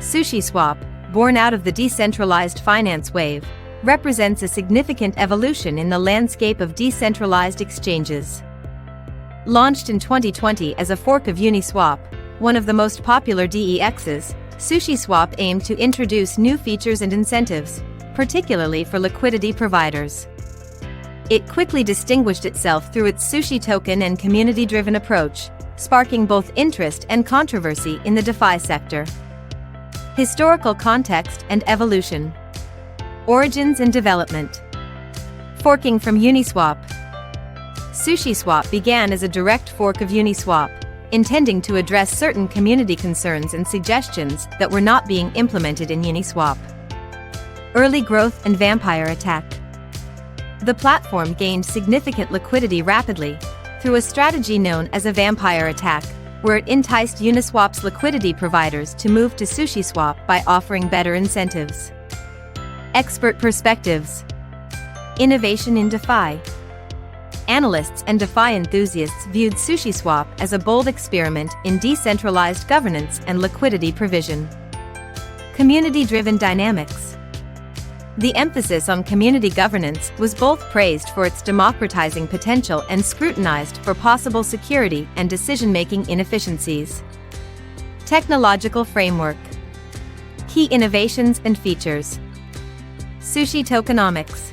SushiSwap, born out of the decentralized finance wave, represents a significant evolution in the landscape of decentralized exchanges. Launched in 2020 as a fork of Uniswap, one of the most popular DEXs, SushiSwap aimed to introduce new features and incentives, particularly for liquidity providers. It quickly distinguished itself through its Sushi token and community-driven approach, sparking both interest and controversy in the DeFi sector. Historical context and evolution. Origins and development. Forking from Uniswap. SushiSwap began as a direct fork of Uniswap, intending to address certain community concerns and suggestions that were not being implemented in Uniswap. Early growth and vampire attack. The platform gained significant liquidity rapidly, through a strategy known as a vampire attack, where it enticed Uniswap's liquidity providers to move to SushiSwap by offering better incentives. Expert perspectives. Innovation in DeFi. Analysts and DeFi enthusiasts viewed SushiSwap as a bold experiment in decentralized governance and liquidity provision. Community-driven dynamics. The emphasis on community governance was both praised for its democratizing potential and scrutinized for possible security and decision-making inefficiencies. Technological framework. Key innovations and features. Sushi Tokenomics.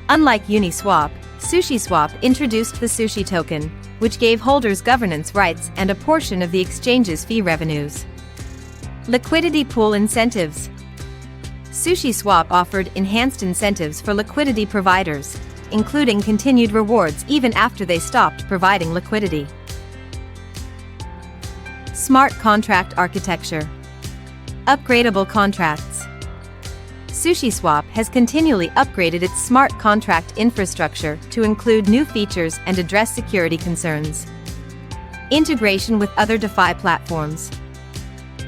Unlike Uniswap, SushiSwap introduced the Sushi token, which gave holders governance rights and a portion of the exchange's fee revenues. Liquidity pool incentives. SushiSwap offered enhanced incentives for liquidity providers, including continued rewards even after they stopped providing liquidity. Smart contract architecture. Upgradable contracts. SushiSwap has continually upgraded its smart contract infrastructure to include new features and address security concerns. Integration with other DeFi platforms.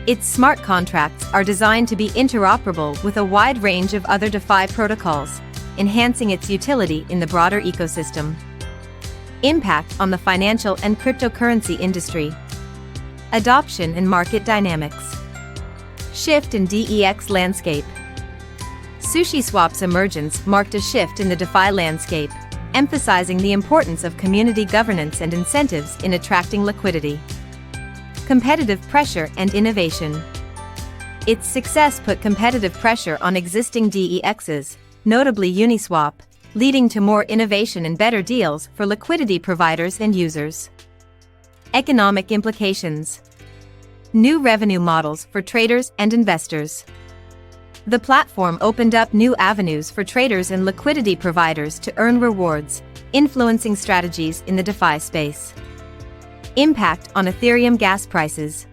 Its smart contracts are designed to be interoperable with a wide range of other DeFi protocols, enhancing its utility in the broader ecosystem. Impact on the financial and cryptocurrency industry. Adoption and market dynamics. Shift in DEX landscape. SushiSwap's emergence marked a shift in the DeFi landscape, emphasizing the importance of community governance and incentives in attracting liquidity. Competitive pressure and innovation. Its success put competitive pressure on existing DEXs, notably Uniswap, leading to more innovation and better deals for liquidity providers and users. Economic implications. New revenue models for traders and investors. The platform opened up new avenues for traders and liquidity providers to earn rewards, influencing strategies in the DeFi space. Impact on Ethereum gas prices.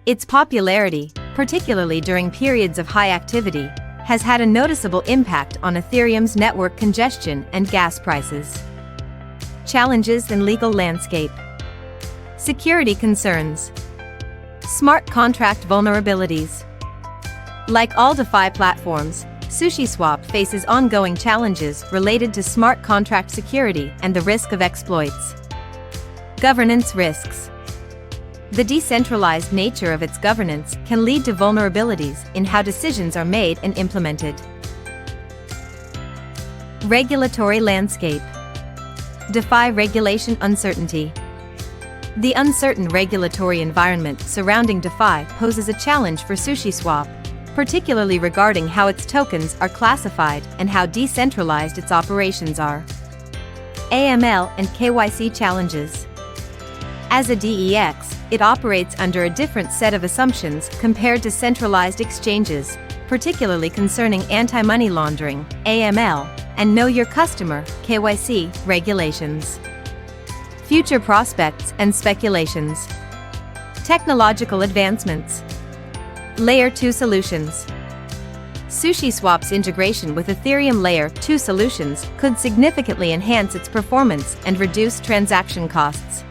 Its popularity, particularly during periods of high activity, has had a noticeable impact on Ethereum's network congestion and gas prices. Challenges in legal landscape. Security concerns. Smart contract vulnerabilities. Like all DeFi platforms, SushiSwap faces ongoing challenges related to smart contract security and the risk of exploits. Governance risks. The decentralized nature of its governance can lead to vulnerabilities in how decisions are made and implemented. Regulatory landscape. DeFi regulation uncertainty. The uncertain regulatory environment surrounding DeFi poses a challenge for SushiSwap, particularly regarding how its tokens are classified and how decentralized its operations are. AML and KYC challenges. As a DEX, it operates under a different set of assumptions compared to centralized exchanges, particularly concerning anti-money laundering, AML, and Know Your Customer, KYC, regulations. Future prospects and speculations. Technological advancements. Layer 2 solutions. SushiSwap's integration with Ethereum Layer 2 solutions could significantly enhance its performance and reduce transaction costs.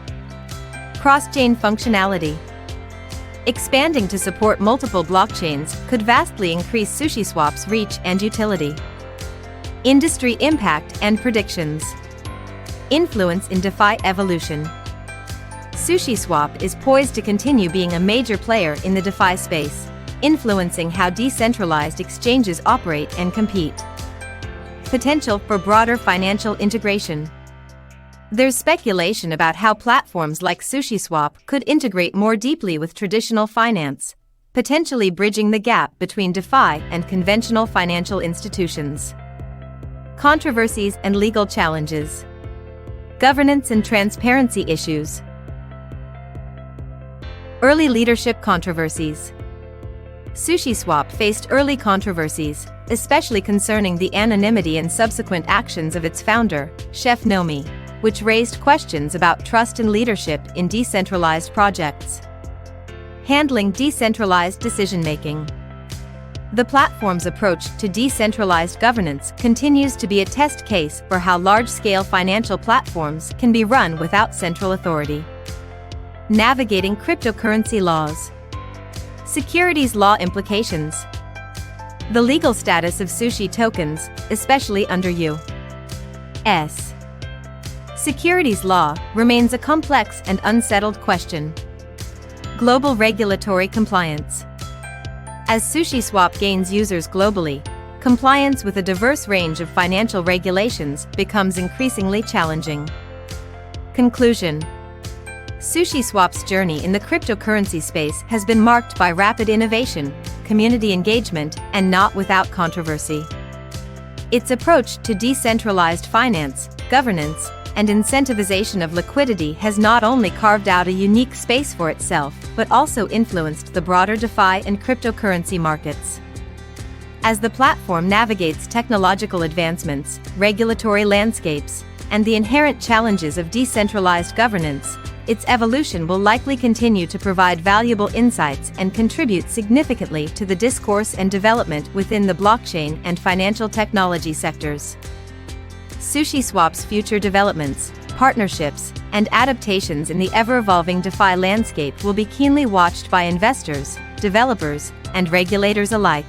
Cross-chain functionality. Expanding to support multiple blockchains could vastly increase SushiSwap's reach and utility. Industry impact and predictions. Influence in DeFi evolution. SushiSwap is poised to continue being a major player in the DeFi space, influencing how decentralized exchanges operate and compete. Potential for broader financial integration. There's speculation about how platforms like SushiSwap could integrate more deeply with traditional finance, potentially bridging the gap between DeFi and conventional financial institutions. Controversies and legal challenges. Governance and transparency issues. Early leadership controversies. SushiSwap faced early controversies, especially concerning the anonymity and subsequent actions of its founder, Chef Nomi, which raised questions about trust and leadership in decentralized projects. Handling decentralized decision-making. The platform's approach to decentralized governance continues to be a test case for how large-scale financial platforms can be run without central authority. Navigating cryptocurrency laws. Securities law implications. The legal status of Sushi tokens, especially under U.S. securities law, remains a complex and unsettled question. Global regulatory compliance. As SushiSwap gains users globally, compliance with a diverse range of financial regulations becomes increasingly challenging. Conclusion. SushiSwap's journey in the cryptocurrency space has been marked by rapid innovation, community engagement, and not without controversy. Its approach to decentralized finance, governance, and incentivization of liquidity has not only carved out a unique space for itself, but also influenced the broader DeFi and cryptocurrency markets. As the platform navigates technological advancements, regulatory landscapes, and the inherent challenges of decentralized governance, its evolution will likely continue to provide valuable insights and contribute significantly to the discourse and development within the blockchain and financial technology sectors. SushiSwap's future developments, partnerships, and adaptations in the ever-evolving DeFi landscape will be keenly watched by investors, developers, and regulators alike.